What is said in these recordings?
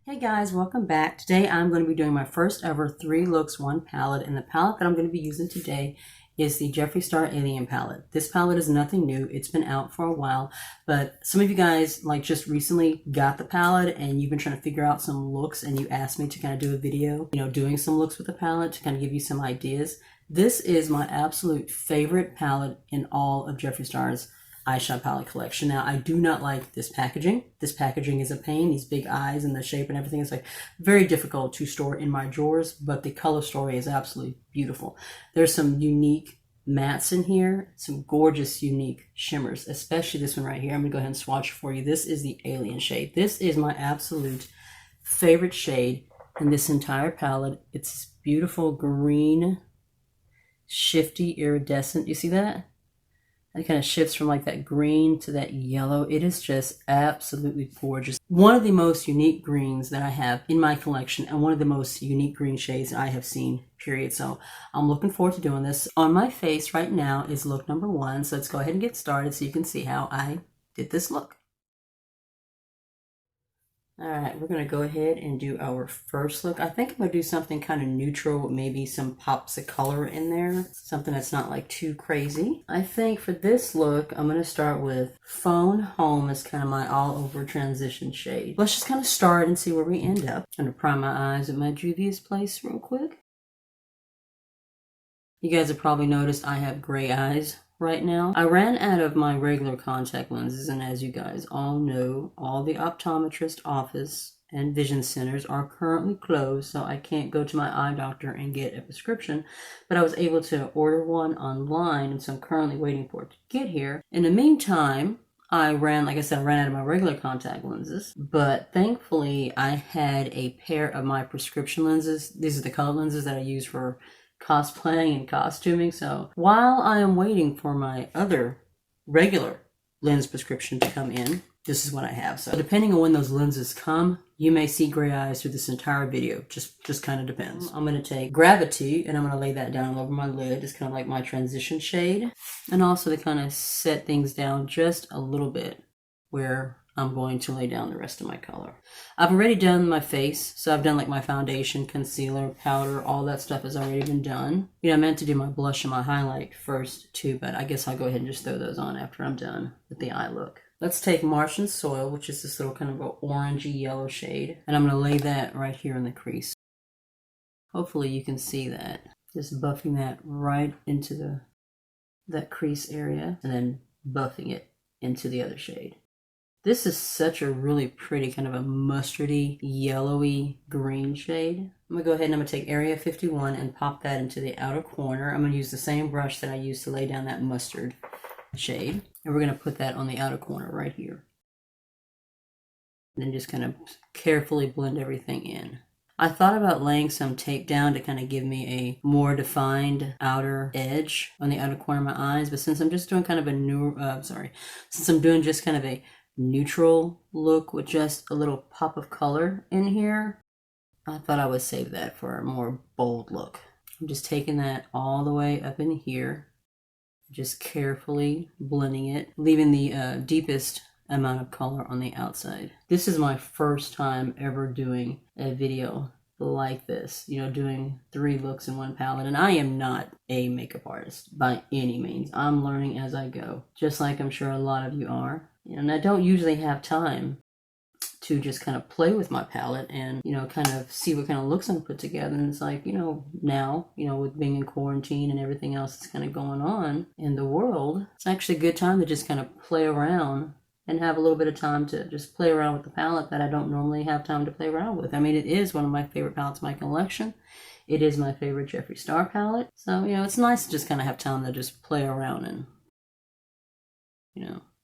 Hey guys, welcome back. Today I'm going to be doing my first ever 3 looks 1 palette, and the palette that I'm going to be using today is the Jeffree Star Alien palette. This palette is nothing new. It's been out for a while, but some of you guys just recently got the palette and you've been trying to figure out some looks, and you asked me to kind of do a video, doing some looks with the palette to kind of give you some ideas. This is my absolute favorite palette in all of Jeffree Star's eyeshadow palette collection. Now, I do not like this packaging. This packaging is a pain. These big eyes and the shape and everything is very difficult to store in my drawers, but the color story is absolutely beautiful. There's some unique mattes in here, some gorgeous unique shimmers, especially this one right here. I'm gonna go ahead and swatch for you. This is the Alien shade. This is my absolute favorite shade in this entire palette. It's beautiful green, shifty, iridescent. You see that? It kind of shifts from that green to that yellow. It is just absolutely gorgeous. One of the most unique greens that I have in my collection, and one of the most unique green shades I have seen, period. So I'm looking forward to doing this. On my face right now is look number 1. So let's go ahead and get started so you can see how I did this look. All right, we're gonna go ahead and do our first look. I think I'm gonna do something kind of neutral with maybe some pops of color in there. Something that's not too crazy. I think for this look, I'm gonna start with Phone Home as kind of my all over transition shade. Let's just kind of start and see where we end up. I'm gonna prime my eyes at my Juvia's Place real quick. You guys have probably noticed I have gray eyes right now. I ran out of my regular contact lenses, and as you guys all know, all the optometrist office and vision centers are currently closed, so I can't go to my eye doctor and get a prescription, but I was able to order one online, and so I'm currently waiting for it to get here. In the meantime, like I said, I ran out of my regular contact lenses, but thankfully I had a pair of my prescription lenses. These are the color lenses that I use for cosplaying and costuming. So while I am waiting for my other regular lens prescription to come in, this is what I have. So depending on when those lenses come, you may see gray eyes through this entire video. Just kind of depends. I'm going to take Gravity and I'm going to lay that down over my lid. It's kind of like my transition shade, and also to kind of set things down just a little bit where I'm going to lay down the rest of my color. I've already done my face, so I've done my foundation, concealer, powder, all that stuff has already been done. I meant to do my blush and my highlight first too, but I guess I'll go ahead and just throw those on after I'm done with the eye look. Let's take Martian Soil, which is this little kind of an orangey yellow shade, and I'm going to lay that right here in the crease. Hopefully you can see that. Just buffing that right into that crease area, and then buffing it into the other shade. This is such a really pretty kind of a mustardy, yellowy green shade. I'm going to go ahead and I'm going to take Area 51 and pop that into the outer corner. I'm going to use the same brush that I used to lay down that mustard shade. And we're going to put that on the outer corner right here. And then just kind of carefully blend everything in. I thought about laying some tape down to kind of give me a more defined outer edge on the outer corner of my eyes. But since I'm just doing kind of a since I'm doing just kind of a neutral look with just a little pop of color in here, I thought I would save that for a more bold look. I'm just taking that all the way up in here, just carefully blending it, leaving the deepest amount of color on the outside. This is my first time ever doing a video like this, doing 3 looks in 1 palette, and I am not a makeup artist by any means. I'm learning as I go, just like I'm sure a lot of you are. And I don't usually have time to just kind of play with my palette and, kind of see what kind of looks I'm put together. And it's now, with being in quarantine and everything else that's kind of going on in the world, it's actually a good time to just kind of play around and have a little bit of time to just play around with the palette that I don't normally have time to play around with. I mean, it is one of my favorite palettes in my collection. It is my favorite Jeffree Star palette. So, it's nice to just kind of have time to just play around and,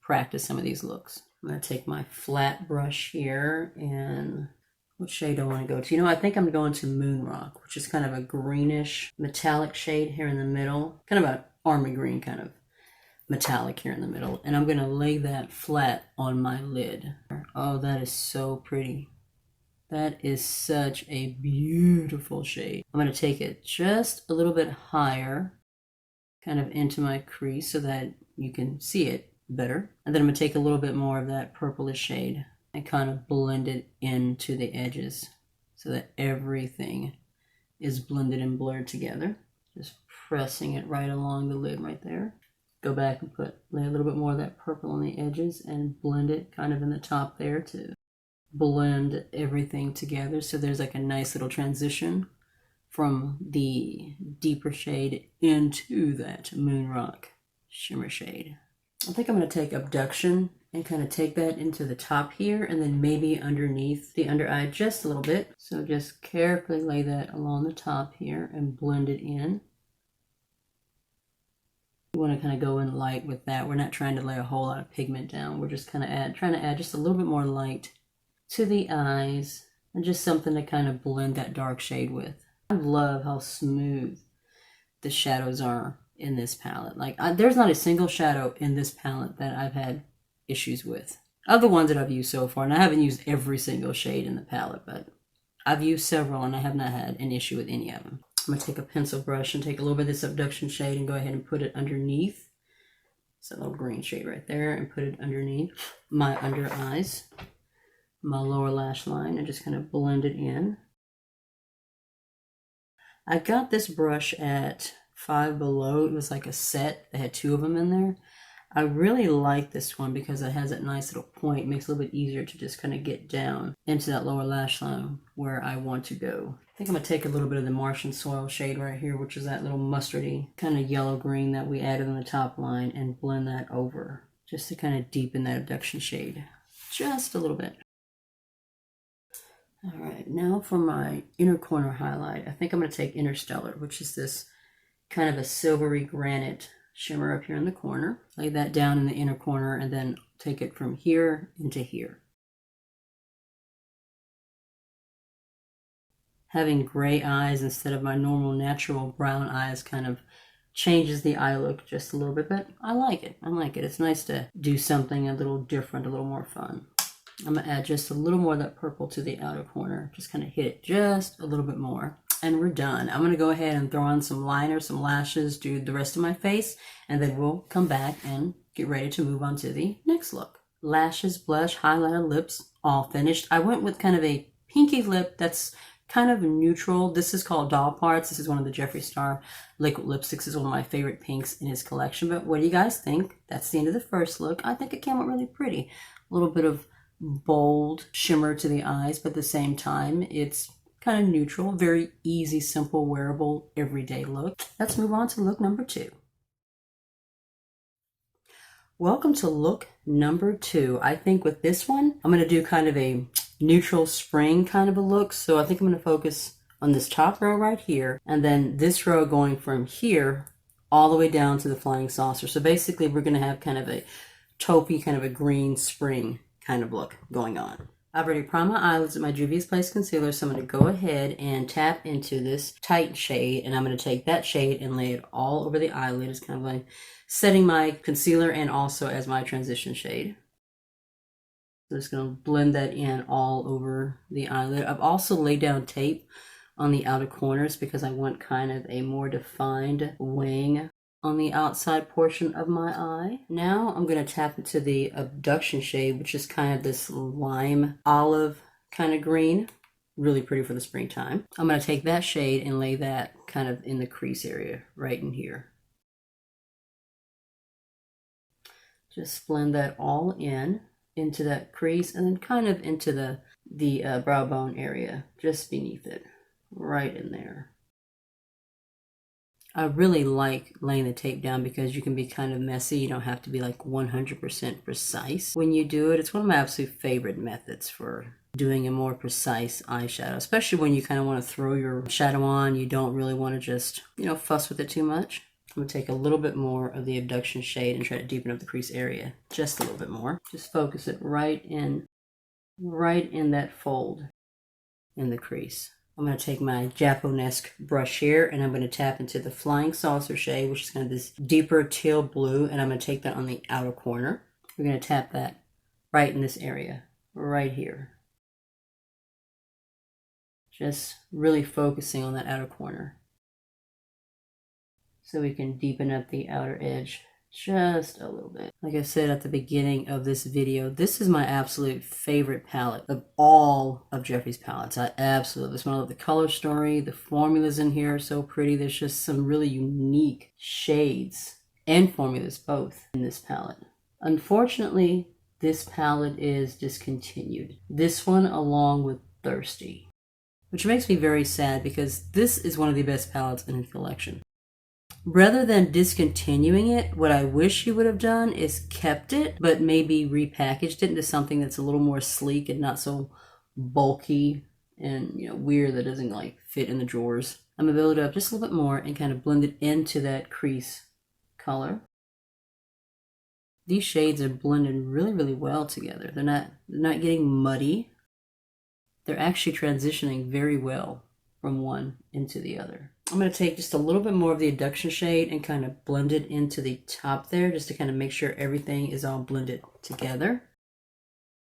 practice some of these looks. I'm going to take my flat brush here, and what shade do I want to go to? I think I'm going to Moon Rock, which is kind of a greenish metallic shade here in the middle. Kind of an army green kind of metallic here in the middle. And I'm going to lay that flat on my lid. Oh, that is so pretty. That is such a beautiful shade. I'm going to take it just a little bit higher, kind of into my crease so that you can see it better. And then I'm going to take a little bit more of that purplish shade and kind of blend it into the edges so that everything is blended and blurred together. Just pressing it right along the lid right there. Go back and lay a little bit more of that purple on the edges and blend it kind of in the top there to blend everything together. So there's like a nice little transition from the deeper shade into that Moon Rock shimmer shade. I think I'm going to take Abduction and kind of take that into the top here and then maybe underneath the under eye just a little bit. So just carefully lay that along the top here and blend it in. You want to kind of go in light with that. We're not trying to lay a whole lot of pigment down. We're just kind of trying to add just a little bit more light to the eyes and just something to kind of blend that dark shade with. I love how smooth the shadows are in this palette. Like there's not a single shadow in this palette that I've had issues with. Of the ones that I've used so far, and I haven't used every single shade in the palette, but I've used several and I have not had an issue with any of them. I'm going to take a pencil brush and take a little bit of this Abduction shade and go ahead and put it underneath. It's a little green shade right there, and put it underneath my under eyes, my lower lash line, and just kind of blend it in. I got this brush at Five Below. It was like a set. They had two of them in there. I really like this one because it has that nice little point. It makes it a little bit easier to just kind of get down into that lower lash line where I want to go. I think I'm going to take a little bit of the Martian Soil shade right here, which is that little mustardy kind of yellow green that we added on the top line, and blend that over just to kind of deepen that Abduction shade just a little bit. All right, now for my inner corner highlight, I think I'm going to take Interstellar, which is this kind of a silvery granite shimmer up here in the corner. Lay that down in the inner corner and then take it from here into here. Having gray eyes instead of my normal natural brown eyes kind of changes the eye look just a little bit, but I like it. I like it. It's nice to do something a little different, a little more fun. I'm going to add just a little more of that purple to the outer corner. Just kind of hit it just a little bit more. And we're done. I'm going to go ahead and throw on some liner, some lashes, do the rest of my face, and then we'll come back and get ready to move on to the next look. Lashes, blush, highlighter, lips, all finished. I went with kind of a pinky lip that's kind of neutral. This is called Doll Parts. This is one of the Jeffree Star liquid lipsticks. This is one of my favorite pinks in his collection. But what do you guys think? That's the end of the first look. I think it came out really pretty. A little bit of bold shimmer to the eyes, but at the same time, it's kind of neutral, very easy, simple, wearable, everyday look. Let's move on to look number 2. Welcome to look number 2. I think with this one, I'm going to do kind of a neutral spring kind of a look. So I think I'm going to focus on this top row right here, and then this row going from here all the way down to the flying saucer. So basically we're going to have kind of a taupey, kind of a green spring kind of look going on. I've already primed my eyelids with my Juvia's Place concealer, so I'm going to go ahead and tap into this Tight shade, and I'm going to take that shade and lay it all over the eyelid. It's kind of like setting my concealer and also as my transition shade. So I'm just going to blend that in all over the eyelid. I've also laid down tape on the outer corners because I want kind of a more defined wing on the outside portion of my eye. Now I'm going to tap into the Abduction shade, which is kind of this lime olive kind of green. Really pretty for the springtime. I'm going to take that shade and lay that kind of in the crease area right in here. Just blend that all into that crease, and then kind of into the brow bone area just beneath it, right in there. I really like laying the tape down because you can be kind of messy. You don't have to be like 100% precise when you do it. It's one of my absolute favorite methods for doing a more precise eyeshadow, especially when you kind of want to throw your shadow on. You don't really want to just, fuss with it too much. I'm going to take a little bit more of the Abduction shade and try to deepen up the crease area just a little bit more. Just focus it right in that fold in the crease. I'm going to take my Japonesque brush here, and I'm going to tap into the Flying Saucer shade, which is kind of this deeper teal blue, and I'm going to take that on the outer corner. We're going to tap that right in this area, right here. Just really focusing on that outer corner so we can deepen up the outer edge Just a little bit. Like I said at the beginning of this video, this is my absolute favorite palette of all of Jeffree's palettes. I absolutely love love the color story. The formulas in here are so pretty. There's just some really unique shades and formulas both in this palette. Unfortunately, this palette is discontinued. This one along with Thirsty, which makes me very sad because this is one of the best palettes in the collection. Rather than discontinuing it, what I wish you would have done is kept it, but maybe repackaged it into something that's a little more sleek and not so bulky and, weird that doesn't like fit in the drawers. I'm gonna build it up just a little bit more and kind of blend it into that crease color. These shades are blended really, really well together. They're not getting muddy. They're actually transitioning very well from one into the other. I'm going to take just a little bit more of the Adduction shade and kind of blend it into the top there just to kind of make sure everything is all blended together.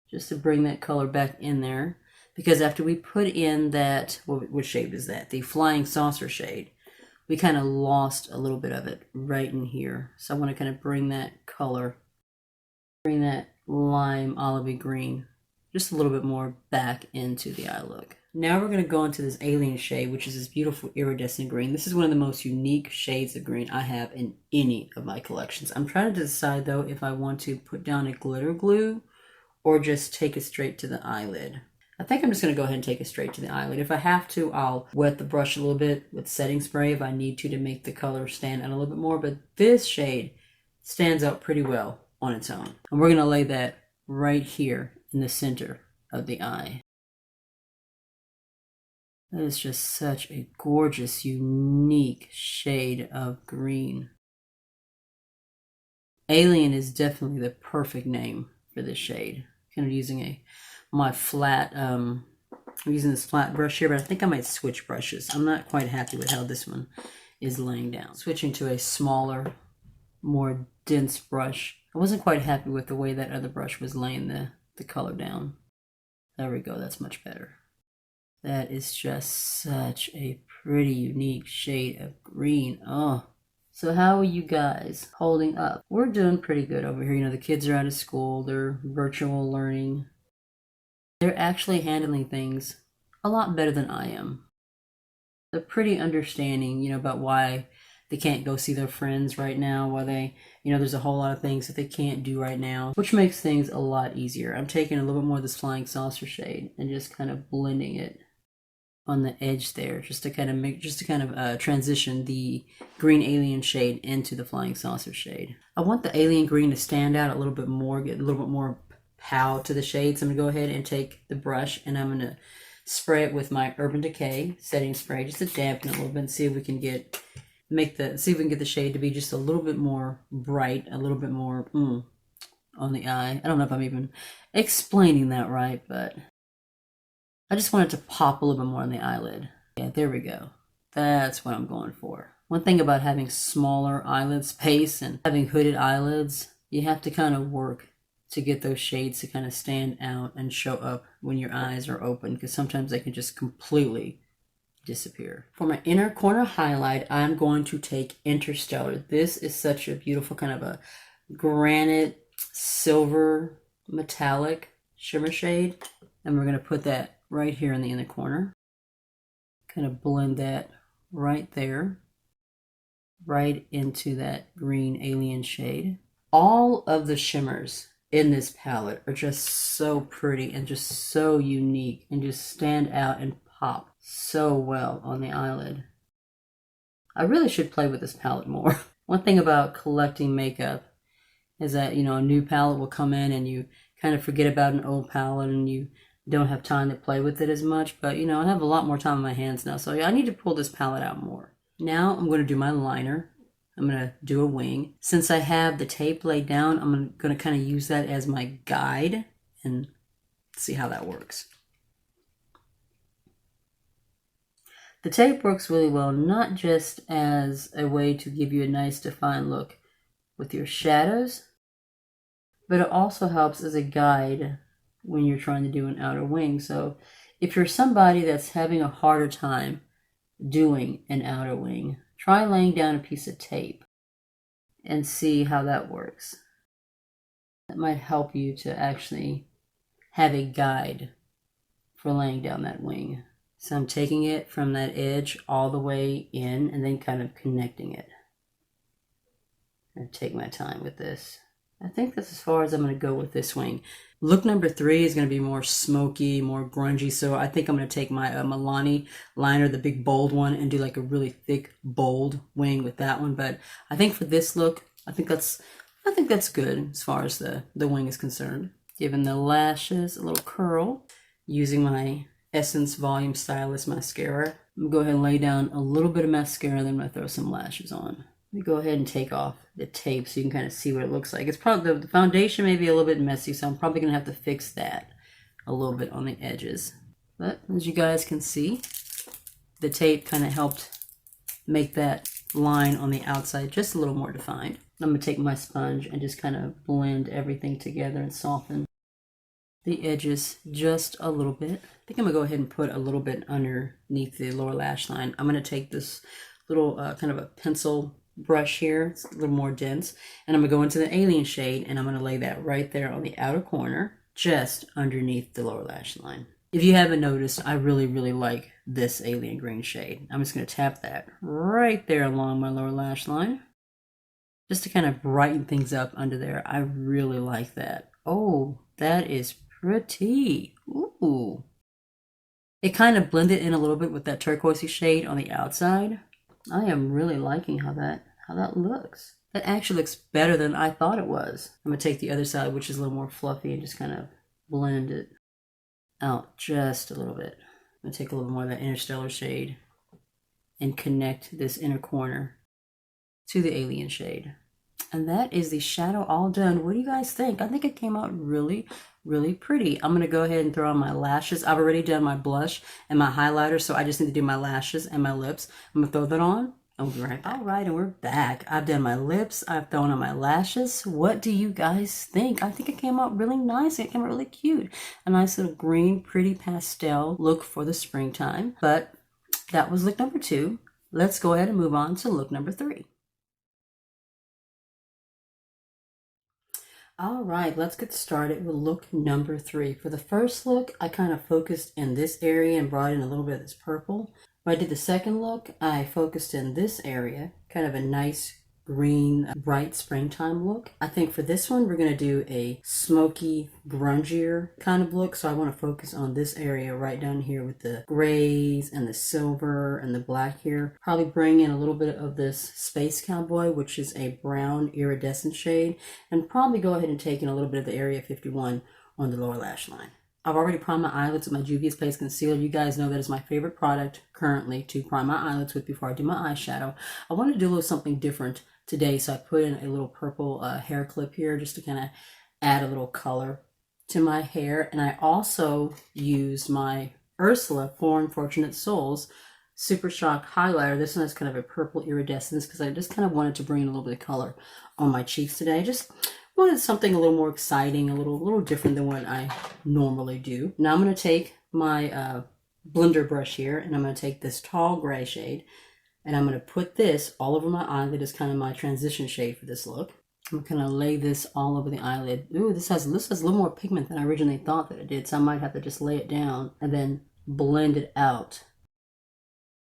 Just to bring that color back in there. Because after we put in that, what shade is that? The Flying Saucer shade. We kind of lost a little bit of it right in here. So I want to kind of bring that color, bring that lime olivey green just a little bit more back into the eye look. Now we're going to go into this Alien shade, which is this beautiful iridescent green. This is one of the most unique shades of green I have in any of my collections. I'm trying to decide though if I want to put down a glitter glue or just take it straight to the eyelid. I think I'm just going to go ahead and take it straight to the eyelid. If I have to, I'll wet the brush a little bit with setting spray if I need to make the color stand out a little bit more. But this shade stands out pretty well on its own. And we're going to lay that right here in the center of the eye. That is just such a gorgeous, unique shade of green. Alien is definitely the perfect name for this shade. Kind of using my flat, I'm using this flat brush here, but I think I might switch brushes. I'm not quite happy with how this one is laying down. Switching to a smaller, more dense brush. I wasn't quite happy with the way that other brush was laying the color down. There we go, that's much better. That is just such a pretty unique shade of green. Oh, so how are you guys holding up? We're doing pretty good over here. The kids are out of school, they're virtual learning. They're actually handling things a lot better than I am. They're pretty understanding, about why they can't go see their friends right now, why they, there's a whole lot of things that they can't do right now, which makes things a lot easier. I'm taking a little bit more of this Flying Saucer shade and just kind of blending it on the edge there, just to kind of transition the green Alien shade into the Flying Saucer shade. I want the Alien green to stand out a little bit more, get a little bit more pow to the shade. So I'm gonna go ahead and take the brush and I'm gonna spray it with my Urban Decay setting spray just to dampen it a little bit and see if we can get the shade to be just a little bit more bright, a little bit more on the eye. I don't know if I'm even explaining that right, but I just want it to pop a little bit more on the eyelid. Yeah, there we go. That's what I'm going for. One thing about having smaller eyelid space and having hooded eyelids, you have to kind of work to get those shades to kind of stand out and show up when your eyes are open, because sometimes they can just completely disappear. For my inner corner highlight, I'm going to take Interstellar. This is such a beautiful kind of a granite silver metallic shimmer shade, and we're going to put that right here in the inner corner. Kind of blend that right there, right into that green Alien shade. All of the shimmers in this palette are just so pretty and just so unique and just stand out and pop so well on the eyelid. I really should play with this palette more. One thing about collecting makeup is that, a new palette will come in and you kind of forget about an old palette and you don't have time to play with it as much. But, I have a lot more time on my hands now. So I need to pull this palette out more. Now I'm going to do my liner. I'm going to do a wing. Since I have the tape laid down, I'm going to kind of use that as my guide and see how that works. The tape works really well, not just as a way to give you a nice defined look with your shadows, but it also helps as a guide when you're trying to do an outer wing. So if you're somebody that's having a harder time doing an outer wing, try laying down a piece of tape and see how that works. That might help you to actually have a guide for laying down that wing. So I'm taking it from that edge all the way in and then kind of connecting it. I take my time with this. I think that's as far as I'm going to go with this wing. Look number 3 is going to be more smoky, more grungy. So I think I'm going to take my Milani liner, the big bold one, and do like a really thick, bold wing with that one. But I think for this look, I think that's good as far as the wing is concerned. Giving the lashes a little curl using my Essence Volume Stylist mascara. I'm going to go ahead and lay down a little bit of mascara, then I'm going to throw some lashes on. Let me go ahead and take off the tape so you can kind of see what it looks like. It's probably, the foundation may be a little bit messy, so I'm probably going to have to fix that a little bit on the edges. But as you guys can see, the tape kind of helped make that line on the outside just a little more defined. I'm going to take my sponge and just kind of blend everything together and soften the edges just a little bit. I think I'm going to go ahead and put a little bit underneath the lower lash line. I'm going to take this little kind of a pencil brush here. It's a little more dense. And I'm going to go into the Alien shade and I'm going to lay that right there on the outer corner, just underneath the lower lash line. If you haven't noticed, I really, really like this Alien green shade. I'm just going to tap that right there along my lower lash line, just to kind of brighten things up under there. I really like that. Oh, that is pretty. Ooh. It kind of blended in a little bit with that turquoisey shade on the outside. I am really liking how that looks. That actually looks better than I thought it was. I'm going to take the other side, which is a little more fluffy, and just kind of blend it out just a little bit. I'm going to take a little more of that Interstellar shade and connect this inner corner to the Alien shade. And that is the shadow all done. What do you guys think? I think it came out really, really pretty. I'm going to go ahead and throw on my lashes. I've already done my blush and my highlighter, so I just need to do my lashes and my lips. I'm going to throw that on. And we'll be right back. All right, and we're back. I've done my lips. I've thrown on my lashes. What do you guys think? I think it came out really nice. It came out really cute. A nice little green, pretty pastel look for the springtime. But that was look number 2. Let's go ahead and move on to look number 3. All right, let's get started with look number 3. For the first look, I kind of focused in this area and brought in a little bit of this purple. When I did the second look, I focused in this area, kind of a nice green, bright springtime look. I think for this one, we're going to do a smoky, grungier kind of look. So I want to focus on this area right down here with the grays and the silver and the black here. Probably bring in a little bit of this Space Cowboy, which is a brown iridescent shade. And probably go ahead and take in a little bit of the Area 51 on the lower lash line. I've already primed my eyelids with my Juvia Space Concealer. You guys know that is my favorite product currently to prime my eyelids with before I do my eyeshadow. I wanted to do a little something different today, so I put in a little purple hair clip here just to kind of add a little color to my hair. And I also used my Ursula for Unfortunate Souls Super Shock highlighter. This one has kind of a purple iridescence because I just kind of wanted to bring in a little bit of color on my cheeks today. Just wanted something a little more exciting, a little different than what I normally do. Now I'm going to take my blender brush here, and I'm going to take this tall gray shade, and I'm going to put this all over my eyelid as kind of my transition shade for this look. I'm going to lay this all over the eyelid. Ooh, this has a little more pigment than I originally thought that it did, so I might have to just lay it down and then blend it out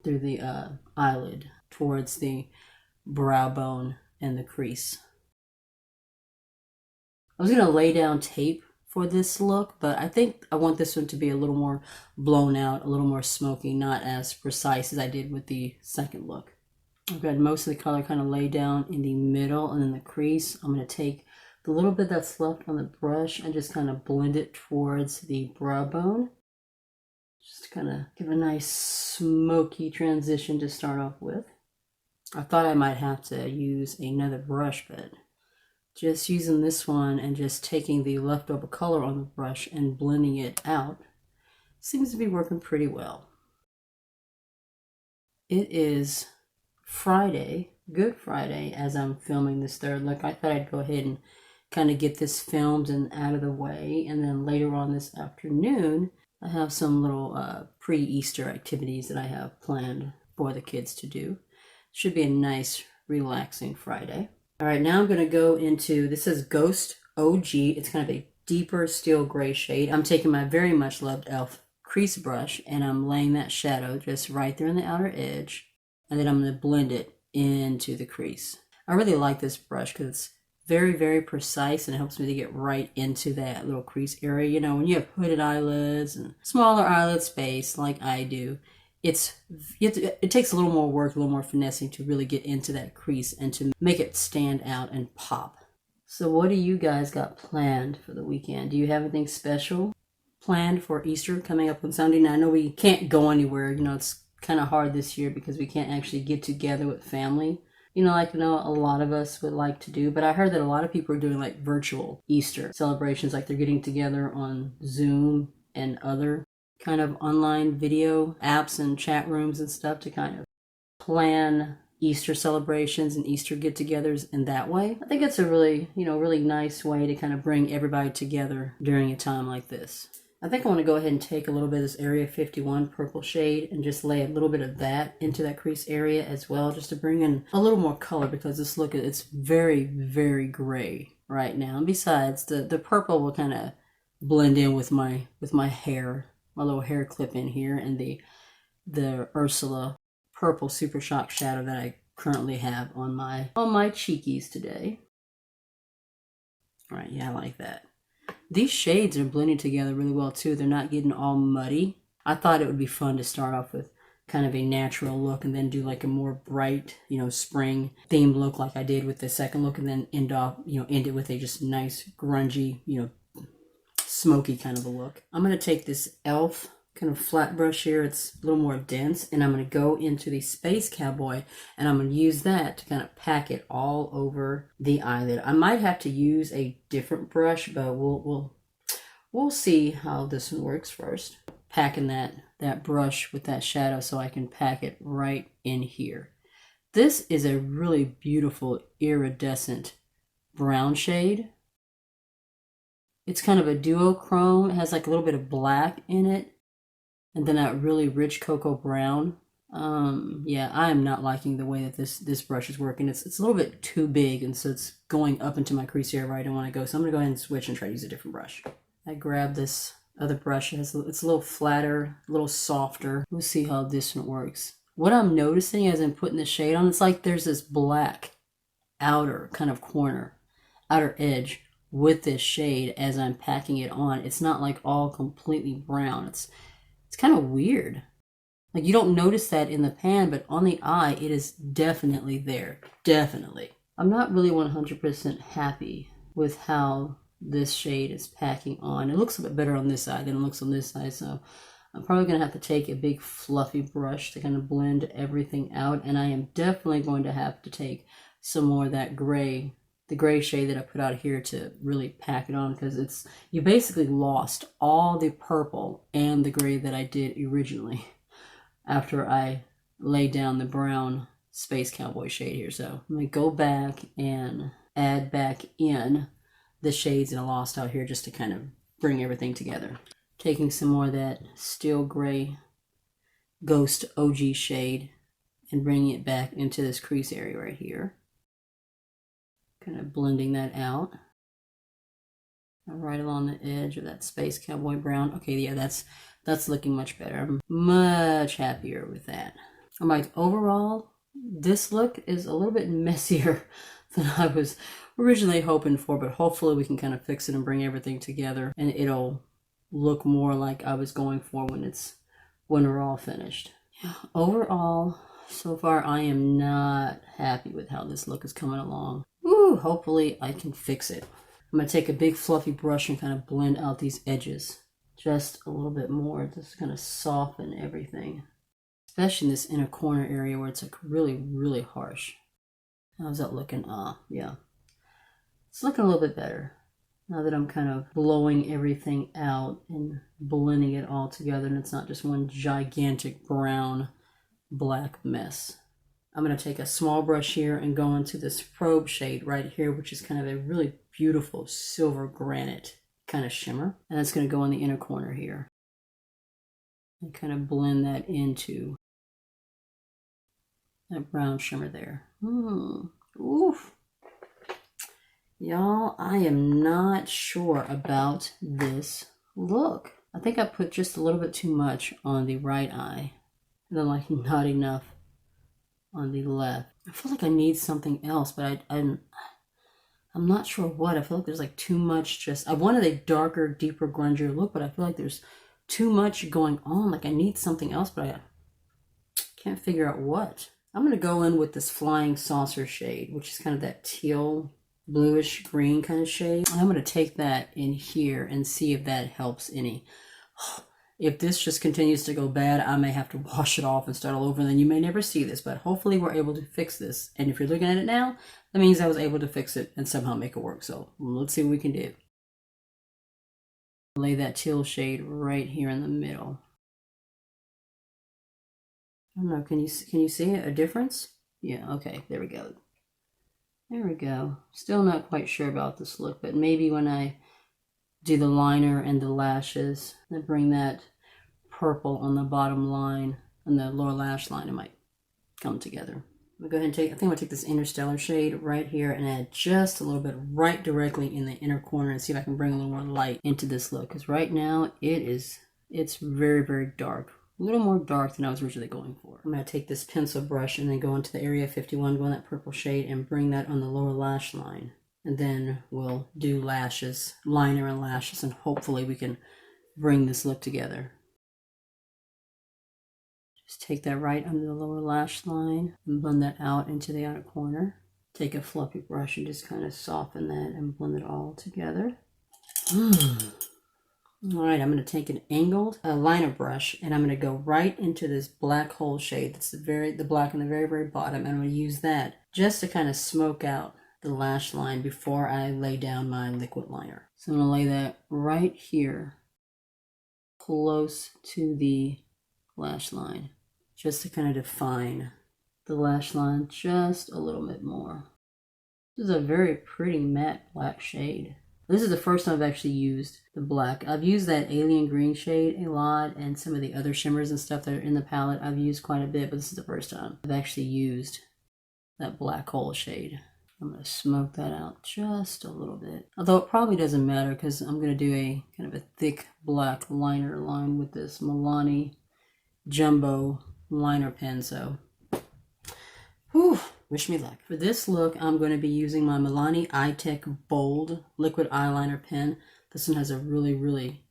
through the eyelid towards the brow bone and the crease. I was going to lay down tape for this look, but I think I want this one to be a little more blown out, a little more smoky, not as precise as I did with the second look. I've got most of the color kind of laid down in the middle and in the crease. I'm going to take the little bit that's left on the brush and just kind of blend it towards the brow bone. Just to kind of give a nice smoky transition to start off with. I thought I might have to use another brush, but just using this one and just taking the leftover color on the brush and blending it out seems to be working pretty well. It is Friday, Good Friday, as I'm filming this third look. I thought I'd go ahead and kind of get this filmed and out of the way, and then later on this afternoon I have some little pre-Easter activities that I have planned for the kids to do. Should be a nice relaxing Friday. All right, now I'm going to go into, this is Ghost OG. It's kind of a deeper steel gray shade. I'm taking my very much loved e.l.f. crease brush and I'm laying that shadow just right there in the outer edge. And then I'm going to blend it into the crease. I really like this brush because it's very, very precise and it helps me to get right into that little crease area. You know, when you have hooded eyelids and smaller eyelid space like I do, it takes a little more work, a little more finessing to really get into that crease and to make it stand out and pop. So what do you guys got planned for the weekend? Do you have anything special planned for Easter coming up on Sunday? Now, I know we can't go anywhere. You know, it's kind of hard this year because we can't actually get together with family. You know, like, you know, a lot of us would like to do, but I heard that a lot of people are doing like virtual Easter celebrations, like they're getting together on Zoom and other kind of online video apps and chat rooms and stuff to kind of plan Easter celebrations and Easter get-togethers in that way. I think it's a really, you know, really nice way to kind of bring everybody together during a time like this. I think I want to go ahead and take a little bit of this Area 51 purple shade and just lay a little bit of that into that crease area as well, just to bring in a little more color, because this look, it's very, very gray right now. And besides, the purple will kind of blend in with my hair, my little hair clip in here, and the Ursula purple Super Shock shadow that I currently have on my cheekies today. All right, yeah, I like that. These shades are blending together really well too. They're not getting all muddy. I thought it would be fun to start off with kind of a natural look and then do like a more bright, you know, spring themed look like I did with the second look, and then end it with a just nice grungy, you know, smoky kind of a look. I'm going to take this e.l.f. kind of flat brush here. It's a little more dense, and I'm going to go into the Space Cowboy and I'm going to use that to kind of pack it all over the eyelid. I might have to use a different brush, but we'll see how this one works first. Packing that brush with that shadow so I can pack it right in here. This is a really beautiful iridescent brown shade. It's kind of a duochrome. It has like a little bit of black in it, and then that really rich cocoa brown. Yeah, I am not liking the way that this brush is working. It's a little bit too big, and so it's going up into my crease area where I don't want to go. So I'm gonna go ahead and switch and try to use a different brush. I grabbed this other brush. It's a little flatter, a little softer. We'll see how this one works. What I'm noticing as I'm putting the shade on, it's like there's this black outer kind of corner, outer edge with this shade as I'm packing it on. It's not like all completely brown. It's kind of weird. Like, you don't notice that in the pan, but on the eye, it is definitely there. Definitely. I'm not really 100% happy with how this shade is packing on. It looks a bit better on this side than it looks on this side, so I'm probably going to have to take a big fluffy brush to kind of blend everything out, and I am definitely going to have to take some more of that gray, the gray shade that I put out here, to really pack it on, because you basically lost all the purple and the gray that I did originally after I laid down the brown Space Cowboy shade here. So I'm going to go back and add back in the shades that I lost out here just to kind of bring everything together. Taking some more of that steel gray Ghost OG shade and bringing it back into this crease area right here. Kind of blending that out. Right along the edge of that Space Cowboy brown. Okay, yeah, that's looking much better. I'm much happier with that. I'm like, overall, this look is a little bit messier than I was originally hoping for, but hopefully we can kind of fix it and bring everything together, and it'll look more like I was going for when we're all finished. Yeah, overall, so far I am not happy with how this look is coming along. Woo, hopefully I can fix it. I'm going to take a big fluffy brush and kind of blend out these edges just a little bit more, just kind of soften everything, especially in this inner corner area where it's like really, really harsh. How's that looking? Yeah, it's looking a little bit better now that I'm kind of blowing everything out and blending it all together, and it's not just one gigantic brown black mess. I'm going to take a small brush here and go into this probe shade right here, which is kind of a really beautiful silver granite kind of shimmer. And that's going to go in the inner corner here. And kind of blend that into that brown shimmer there. Oof. Y'all, I am not sure about this look. I think I put just a little bit too much on the right eye, and then like not enough on the left. I feel like I need something else, but I'm not sure what. I feel like there's like too much I wanted a darker, deeper, grungier look, but I feel like there's too much going on. Like I need something else, but I can't figure out what. I'm going to go in with this Flying Saucer shade, which is kind of that teal, bluish green kind of shade. And I'm going to take that in here and see if that helps any. If this just continues to go bad, I may have to wash it off and start all over, and then you may never see this, but hopefully we're able to fix this. And if you're looking at it now, that means I was able to fix it and somehow make it work. So let's see what we can do. Lay that teal shade right here in the middle. I don't know, can you see a difference? Yeah, okay, there we go. There we go. Still not quite sure about this look, but maybe when I do the liner and the lashes, I bring that purple on the bottom line and the lower lash line, it might come together. I'm gonna go ahead and I think I'm gonna take this Interstellar shade right here and add just a little bit right directly in the inner corner and see if I can bring a little more light into this look. Because right now it's very, very dark. A little more dark than I was originally going for. I'm going to take this pencil brush and then go into the Area 51, go in that purple shade and bring that on the lower lash line. And then we'll do lashes, liner and lashes, and hopefully we can bring this look together. Just take that right under the lower lash line and blend that out into the outer corner. Take a fluffy brush and just kind of soften that and blend it all together. All right, I'm going to take an angled liner brush and I'm going to go right into this black hole shade. That's the black on the very, very bottom. And I'm going to use that just to kind of smoke out the lash line before I lay down my liquid liner. So I'm going to lay that right here close to the lash line just to kind of define the lash line just a little bit more. This is a very pretty matte black shade. This is the first time I've actually used the black. I've used that alien green shade a lot and some of the other shimmers and stuff that are in the palette I've used quite a bit, but this is the first time I've actually used that black hole shade. I'm going to smoke that out just a little bit. Although it probably doesn't matter because I'm going to do a kind of a thick black liner line with this Milani Jumbo liner pen, so whew. Wish me luck. For this look, I'm going to be using my Milani Eye-Tech Bold Liquid Eyeliner Pen. This one has a really, really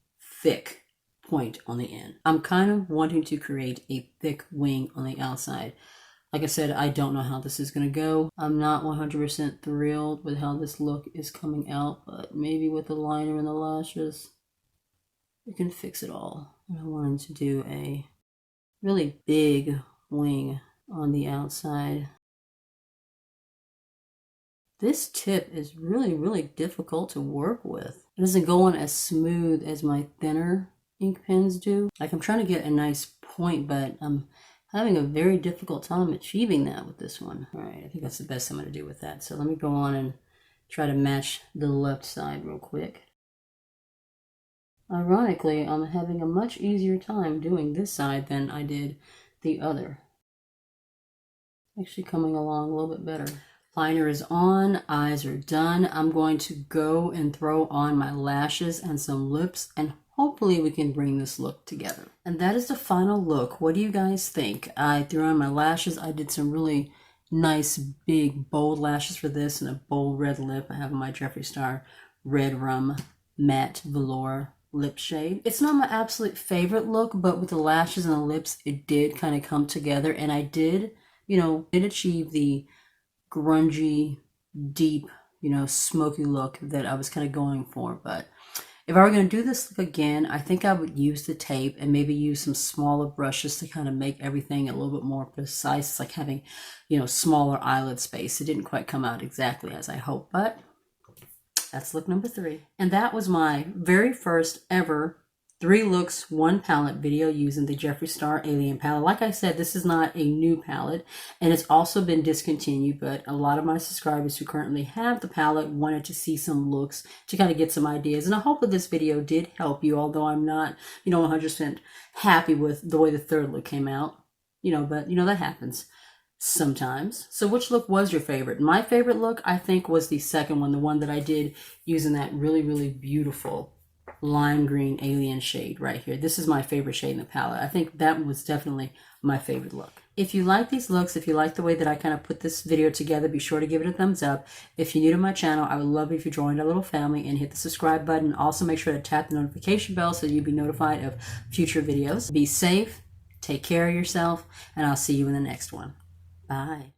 thick point on the end. I'm kind of wanting to create a thick wing on the outside. Like I said, I don't know how this is going to go. I'm not 100% thrilled with how this look is coming out, but maybe with the liner and the lashes, we can fix it all. I wanted to do a really big wing on the outside. This tip is really, really difficult to work with. It doesn't go on as smooth as my thinner ink pens do. Like I'm trying to get a nice point, but I'm having a very difficult time achieving that with this one. All right, I think that's the best I'm going to do with that. So let me go on and try to match the left side real quick. Ironically, I'm having a much easier time doing this side than I did the other. Actually coming along a little bit better. Liner is on, eyes are done. I'm going to go and throw on my lashes and some lips and hopefully we can bring this look together. And that is the final look. What do you guys think? I threw on my lashes. I did some really nice, big, bold lashes for this and a bold red lip. I have my Jeffree Star Red Rum Matte Velour lip shade. It's not my absolute favorite look, but with the lashes and the lips, it did kind of come together. And I did achieve the grungy, deep, smoky look that I was kind of going for. But if I were going to do this look again, I think I would use the tape and maybe use some smaller brushes to kind of make everything a little bit more precise. It's like having, smaller eyelid space. It didn't quite come out exactly as I hoped, but that's look number 3. And that was my very first ever 3 looks, 1 palette video using the Jeffree Star Alien palette. Like I said, this is not a new palette and it's also been discontinued, but a lot of my subscribers who currently have the palette wanted to see some looks to kind of get some ideas. And I hope that this video did help you, although I'm not, 100% happy with the way the third look came out, but that happens. sometimes. So which look was your favorite? My favorite look, I think, was the second one, the one that I did using that really, really beautiful lime green alien shade right here. This is my favorite shade in the palette. I think that was definitely my favorite look. If you like these looks, if you like the way that I kind of put this video together, be sure to give it a thumbs up. If you're new to my channel, I would love if you joined our little family and hit the subscribe button. Also make sure to tap the notification bell so you'll be notified of future videos. Be safe, take care of yourself, and I'll see you in the next one. Bye.